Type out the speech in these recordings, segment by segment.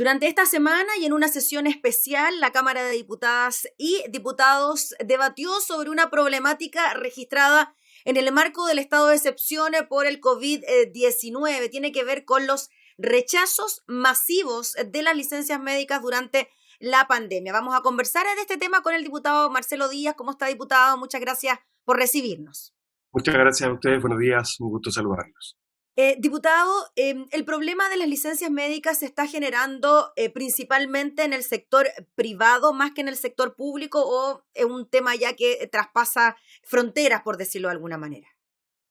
Durante esta semana y en una sesión especial, la Cámara de Diputadas y Diputados debatió sobre una problemática registrada en el marco del estado de excepción por el COVID-19. Tiene que ver con los rechazos masivos de las licencias médicas durante la pandemia. Vamos a conversar de este tema con el diputado Marcelo Díaz. ¿Cómo está, diputado? Muchas gracias por recibirnos. Muchas gracias a ustedes, buenos días, un gusto saludarlos. Diputado, el problema de las licencias médicas se está generando principalmente en el sector privado más que en el sector público, o es un tema ya que traspasa fronteras, por decirlo de alguna manera.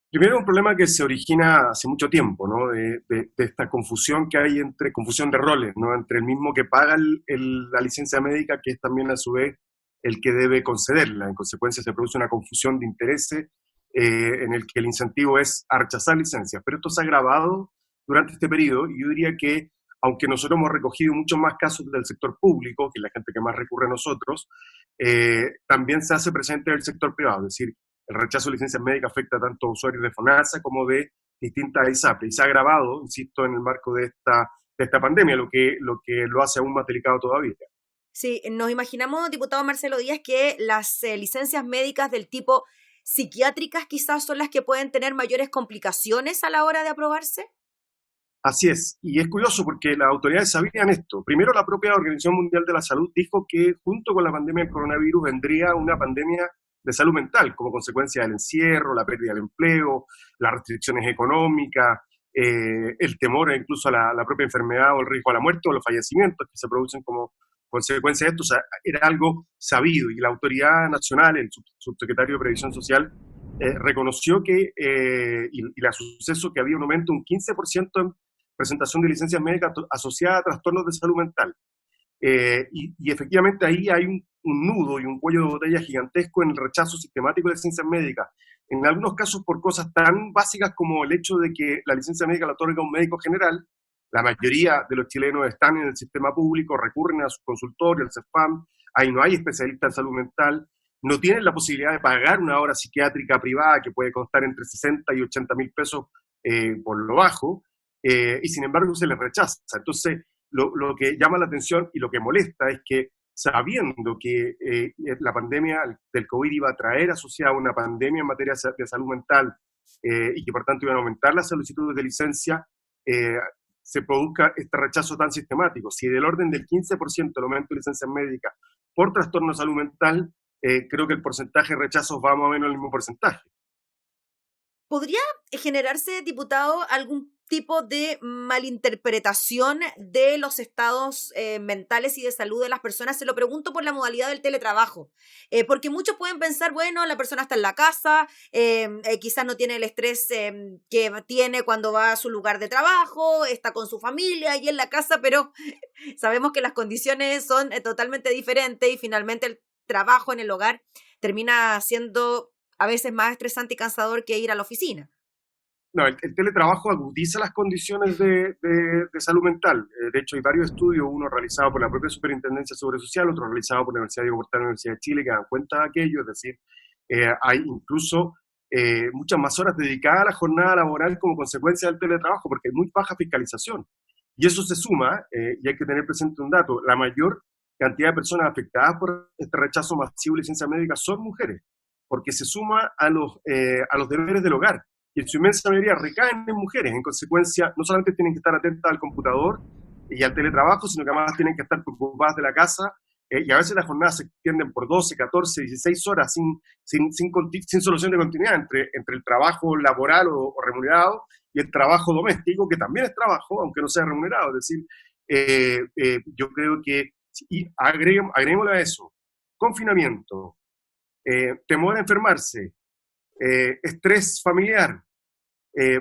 Primero, un problema que se origina hace mucho tiempo, ¿no? De esta confusión que hay confusión de roles, ¿no? Entre el mismo que paga la licencia médica, que es también a su vez el que debe concederla. En consecuencia, se produce una confusión de intereses en el que el incentivo es a rechazar licencias. Pero esto se ha agravado durante este periodo, y yo diría que, aunque nosotros hemos recogido muchos más casos del sector público, que es la gente que más recurre a nosotros, también se hace presente en el sector privado. Es decir, el rechazo de licencias médicas afecta tanto a usuarios de FONASA como de distintas ISAPRE, y se ha agravado, insisto, en el marco de esta pandemia, lo que lo hace aún más delicado todavía. Sí, nos imaginamos, diputado Marcelo Díaz, que las licencias médicas del tipo psiquiátricas quizás son las que pueden tener mayores complicaciones a la hora de aprobarse. Así es, y es curioso porque las autoridades sabían esto. Primero, la propia Organización Mundial de la Salud dijo que junto con la pandemia del coronavirus vendría una pandemia de salud mental como consecuencia del encierro, la pérdida del empleo, las restricciones económicas, el temor incluso a la propia enfermedad o el riesgo a la muerte o los fallecimientos que se producen como consecuencia de esto. O sea, era algo sabido, y la autoridad nacional, el subsecretario de Previsión Social, reconoció que, y la suceso, que había un aumento de un 15% en presentación de licencias médicas asociadas a trastornos de salud mental. Y efectivamente ahí hay un nudo y un cuello de botella gigantesco en el rechazo sistemático de licencias médicas. En algunos casos por cosas tan básicas como el hecho de que la licencia médica la otorga un médico general. La mayoría de los chilenos están en el sistema público, recurren a su consultorio, al CEFAM, ahí no hay especialistas en salud mental, no tienen la posibilidad de pagar una hora psiquiátrica privada que puede costar entre 60 y 80 mil pesos por lo bajo, y sin embargo se les rechaza. Entonces, lo que llama la atención y lo que molesta es que, sabiendo que la pandemia del COVID iba a traer asociada una pandemia en materia de salud mental, y que por tanto iban a aumentar las solicitudes de licencia, se produzca este rechazo tan sistemático. Si del orden del 15% el aumento de licencias médicas por trastorno de salud mental, creo que el porcentaje de rechazos va más o menos al mismo porcentaje. ¿Podría generarse, diputado, algún tipo de malinterpretación de los estados mentales y de salud de las personas? Se lo pregunto por la modalidad del teletrabajo, porque muchos pueden pensar, bueno, la persona está en la casa, quizás no tiene el estrés que tiene cuando va a su lugar de trabajo, está con su familia y en la casa, pero sabemos que las condiciones son totalmente diferentes, y finalmente el trabajo en el hogar termina siendo a veces más estresante y cansador que ir a la oficina. No, el teletrabajo agudiza las condiciones de salud mental. De hecho, hay varios estudios, uno realizado por la propia Superintendencia de Seguridad Social, otro realizado por la Universidad Diego Portales de la Universidad de Chile, que dan cuenta de aquello. Es decir, hay incluso muchas más horas dedicadas a la jornada laboral como consecuencia del teletrabajo, porque hay muy baja fiscalización. Y eso se suma, y hay que tener presente un dato: la mayor cantidad de personas afectadas por este rechazo masivo de licencia médica son mujeres, porque se suma a los deberes del hogar, y en su inmensa mayoría recaen en mujeres. En consecuencia, no solamente tienen que estar atentas al computador y al teletrabajo, sino que además tienen que estar preocupadas de la casa, y a veces las jornadas se extienden por 12, 14, 16 horas sin solución de continuidad entre el trabajo laboral o remunerado y el trabajo doméstico, que también es trabajo, aunque no sea remunerado. Es decir, yo creo que, y agreguémosle a eso, confinamiento, temor a enfermarse, estrés familiar,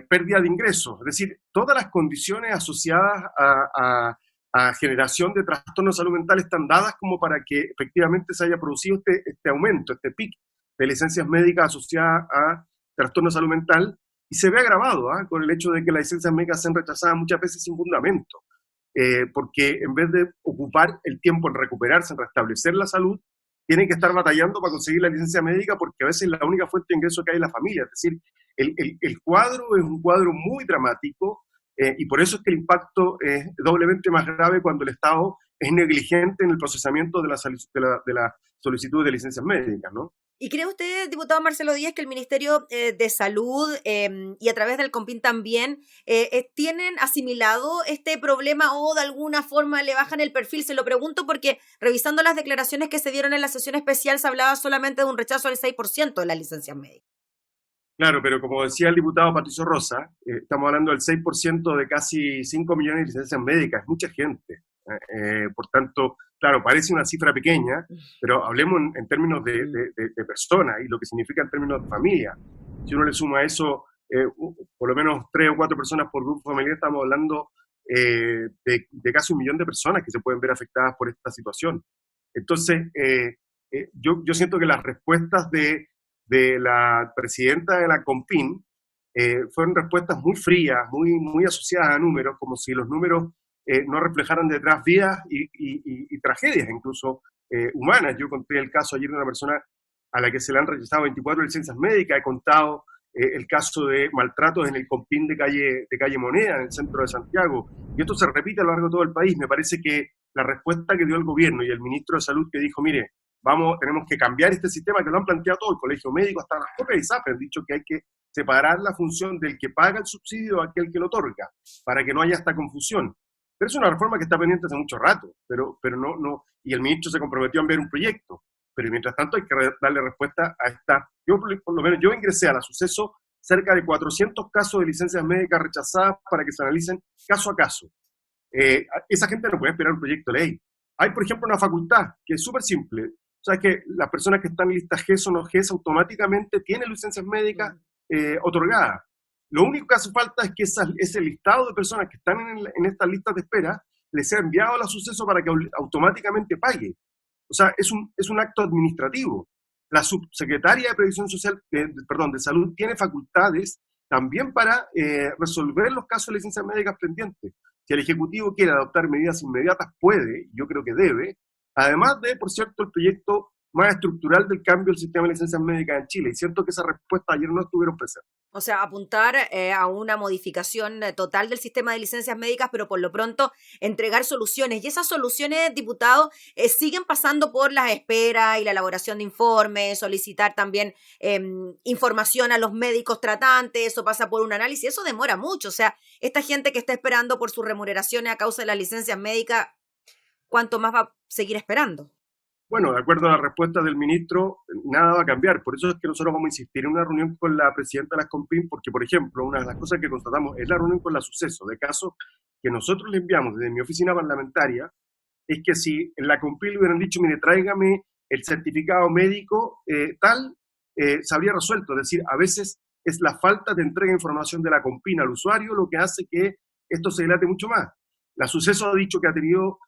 pérdida de ingresos, es decir, todas las condiciones asociadas a generación de trastornos de salud mental están dadas como para que efectivamente se haya producido este aumento, este pic de licencias médicas asociadas a trastornos de salud mental, y se ve agravado con el hecho de que las licencias médicas sean rechazadas muchas veces sin fundamento, porque en vez de ocupar el tiempo en recuperarse, en restablecer la salud, tienen que estar batallando para conseguir la licencia médica, porque a veces es la única fuente de ingreso que hay en la familia. Es decir, el cuadro es un cuadro muy dramático, y por eso es que el impacto es doblemente más grave cuando el Estado es negligente en el procesamiento de la solicitud de licencias médicas, ¿no? ¿Y cree usted, diputado Marcelo Díaz, que el Ministerio de Salud y a través del COMPIN también tienen asimilado este problema o de alguna forma le bajan el perfil? Se lo pregunto porque revisando las declaraciones que se dieron en la sesión especial se hablaba solamente de un rechazo al 6% de las licencias médicas. Claro, pero como decía el diputado Patricio Rosa, estamos hablando del 6% de casi 5 millones de licencias médicas, es mucha gente. Por tanto, claro, parece una cifra pequeña, pero hablemos en términos de personas y lo que significa en términos de familia. Si uno le suma a eso por lo menos 3 o 4 personas por grupo familiar, estamos hablando de casi 1 millón de personas que se pueden ver afectadas por esta situación. Entonces, yo siento que las respuestas de la presidenta de la COMPIN fueron respuestas muy frías, muy asociadas a números, como si los números no reflejaran detrás vidas y tragedias, incluso humanas. Yo conté el caso ayer de una persona a la que se le han rechazado 24 licencias médicas. He contado el caso de maltratos en el COMPIN de calle Moneda, en el centro de Santiago. Y esto se repite a lo largo de todo el país. Me parece que la respuesta que dio el gobierno y el ministro de Salud, que dijo, mire, tenemos que cambiar este sistema, que lo han planteado todo el colegio médico, hasta las propias ISAPRE han dicho que hay que separar la función del que paga el subsidio a aquel que lo otorga, para que no haya esta confusión. Pero es una reforma que está pendiente hace mucho rato, pero no, y el ministro se comprometió a enviar un proyecto, pero mientras tanto hay que darle respuesta a esta. Yo, por lo menos, yo ingresé a la Suceso cerca de 400 casos de licencias médicas rechazadas para que se analicen caso a caso. Esa gente no puede esperar un proyecto de ley. Hay, por ejemplo, una facultad que es súper simple. O sea, que las personas que están en lista GES o no GES automáticamente tienen licencias médicas otorgadas. Lo único que hace falta es que ese listado de personas que están en estas listas de espera les sea enviado a la Suceso para que automáticamente pague. O sea, es un acto administrativo. La subsecretaria de Previsión Social, de Salud, tiene facultades también para resolver los casos de licencias médicas pendientes. Si el Ejecutivo quiere adoptar medidas inmediatas, puede, yo creo que debe, además de, por cierto, el proyecto más estructural del cambio del sistema de licencias médicas en Chile. Y siento que esa respuesta ayer no estuvieron presentes. O sea, apuntar a una modificación total del sistema de licencias médicas, pero por lo pronto entregar soluciones. Y esas soluciones, diputado, siguen pasando por las esperas y la elaboración de informes, solicitar también información a los médicos tratantes, eso pasa por un análisis, eso demora mucho. O sea, esta gente que está esperando por sus remuneraciones a causa de las licencias médicas, ¿cuánto más va a seguir esperando? Bueno, de acuerdo a la respuesta del ministro, nada va a cambiar. Por eso es que nosotros vamos a insistir en una reunión con la presidenta de las COMPIN, porque, por ejemplo, una de las cosas que constatamos es la reunión con la Suceso, de casos que nosotros le enviamos desde mi oficina parlamentaria, es que si en la COMPIN le hubieran dicho, mire, tráigame el certificado médico se habría resuelto. Es decir, a veces es la falta de entrega de información de la COMPIN al usuario lo que hace que esto se dilate mucho más. La Suceso ha dicho que ha tenido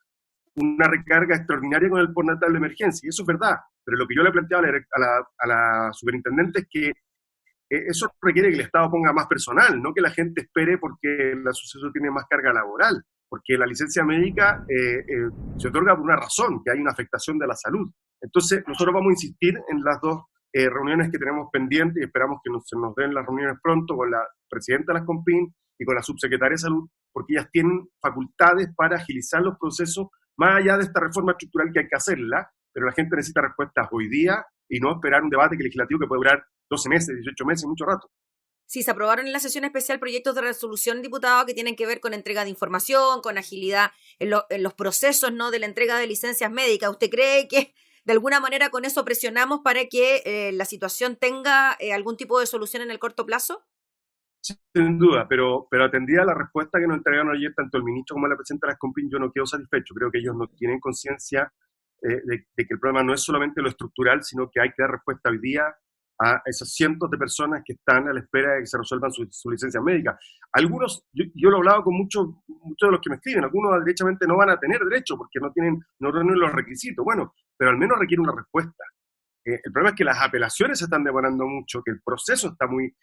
una recarga extraordinaria con el postnatal de emergencia, y eso es verdad, pero lo que yo le planteaba a la superintendente es que eso requiere que el Estado ponga más personal, no que la gente espere porque la Suceso tiene más carga laboral, porque la licencia médica se otorga por una razón, que hay una afectación de la salud. Entonces, nosotros vamos a insistir en las dos reuniones que tenemos pendientes y esperamos que se nos den las reuniones pronto con la presidenta de las COMPIN y con la subsecretaria de Salud, porque ellas tienen facultades para agilizar los procesos más allá de esta reforma estructural que hay que hacerla, pero la gente necesita respuestas hoy día y no esperar un debate legislativo que puede durar 12 meses, 18 meses, mucho rato. Sí, se aprobaron en la sesión especial proyectos de resolución, diputado, que tienen que ver con entrega de información, con agilidad en los procesos, ¿no?, de la entrega de licencias médicas. ¿Usted cree que de alguna manera con eso presionamos para que la situación tenga algún tipo de solución en el corto plazo? Sin duda, pero atendida la respuesta que nos entregaron ayer tanto el ministro como la presidenta de las COMPIN, yo no quedo satisfecho. Creo que ellos no tienen conciencia de que el problema no es solamente lo estructural, sino que hay que dar respuesta hoy día a esos cientos de personas que están a la espera de que se resuelvan su licencia médica. Algunos, yo lo he hablado con muchos de los que me escriben, algunos derechamente no van a tener derecho porque no reúnen los requisitos. Bueno, pero al menos requiere una respuesta. El problema es que las apelaciones se están demorando mucho, que el proceso está muy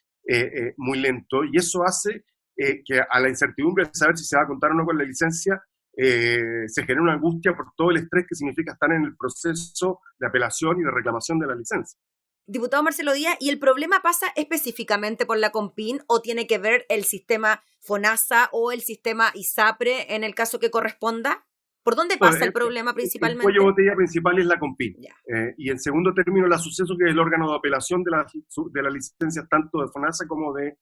lento, y eso hace que a la incertidumbre de saber si se va a contar o no con la licencia se genera una angustia por todo el estrés que significa estar en el proceso de apelación y de reclamación de la licencia. Diputado Marcelo Díaz, ¿y el problema pasa específicamente por la Compin o tiene que ver el sistema FONASA o el sistema ISAPRE en el caso que corresponda? ¿Por dónde pasa el problema El principalmente? cuello de botella principal es la Compin. Ya. Y en segundo término, la Suceso, que es el órgano de apelación de las licencias tanto de FONASA como de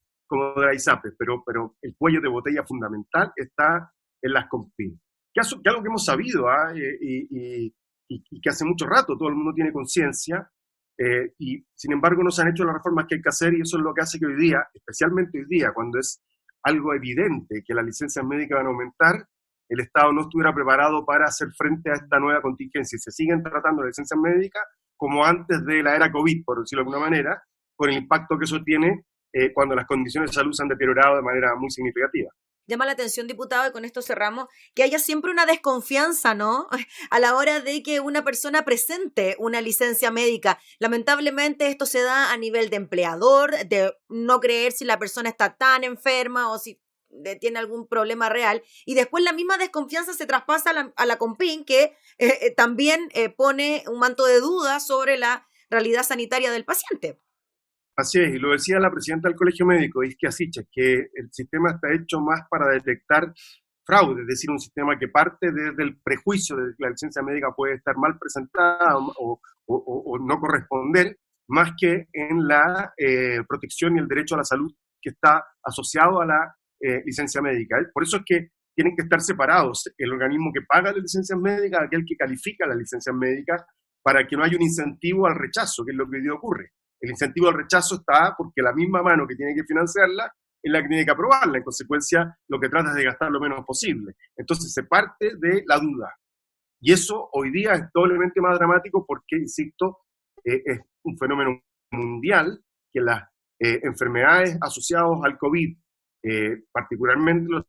la ISAPRE. Pero el cuello de botella fundamental está en las Compin. Que es algo que hemos sabido, y que hace mucho rato todo el mundo tiene conciencia, y sin embargo no se han hecho las reformas que hay que hacer, y eso es lo que hace que hoy día, especialmente hoy día, cuando es algo evidente que las licencias médicas van a aumentar, el Estado no estuviera preparado para hacer frente a esta nueva contingencia. Y se siguen tratando las licencias médicas como antes de la era COVID, por decirlo de alguna manera, por el impacto que eso tiene cuando las condiciones de salud se han deteriorado de manera muy significativa. Llama la atención, diputado, y con esto cerramos, que haya siempre una desconfianza, ¿no? A la hora de que una persona presente una licencia médica. Lamentablemente esto se da a nivel de empleador, de no creer si la persona está tan enferma o si tiene algún problema real. Y después la misma desconfianza se traspasa a la Compin, que también pone un manto de duda sobre la realidad sanitaria del paciente. Así es, y lo decía la presidenta del Colegio Médico, Isquia Siches, que el sistema está hecho más para detectar fraude, es decir, un sistema que parte desde el prejuicio de que la licencia médica puede estar mal presentada o no corresponder, más que en la protección y el derecho a la salud que está asociado a la licencia médica. Por eso es que tienen que estar separados el organismo que paga las licencias médicas, aquel que califica las licencias médicas, para que no haya un incentivo al rechazo, que es lo que hoy día ocurre. El incentivo al rechazo está porque la misma mano que tiene que financiarla es la que tiene que aprobarla. En consecuencia, lo que trata es de gastar lo menos posible. Entonces, se parte de la duda. Y eso hoy día es doblemente más dramático porque, insisto, es un fenómeno mundial que las enfermedades asociadas al COVID, particularmente los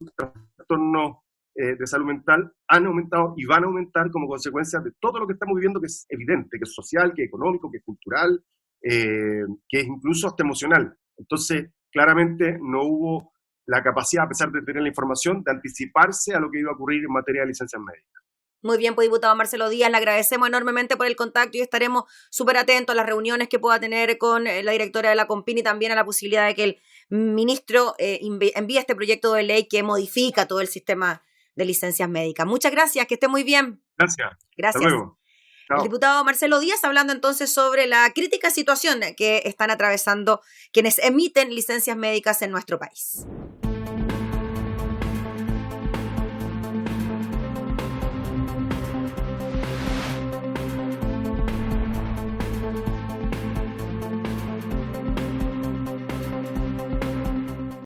trastornos de salud mental, han aumentado y van a aumentar como consecuencia de todo lo que estamos viviendo, que es evidente, que es social, que es económico, que es cultural, que es incluso hasta emocional. Entonces, claramente no hubo la capacidad, a pesar de tener la información, de anticiparse a lo que iba a ocurrir en materia de licencias médicas. Muy bien, pues diputado Marcelo Díaz, le agradecemos enormemente por el contacto y estaremos súper atentos a las reuniones que pueda tener con la directora de la Compin y también a la posibilidad de que el ministro envíe este proyecto de ley que modifica todo el sistema de licencias médicas. Muchas gracias, que esté muy bien. Gracias. Gracias. Hasta luego. El diputado Marcelo Díaz hablando entonces sobre la crítica situación que están atravesando quienes emiten licencias médicas en nuestro país.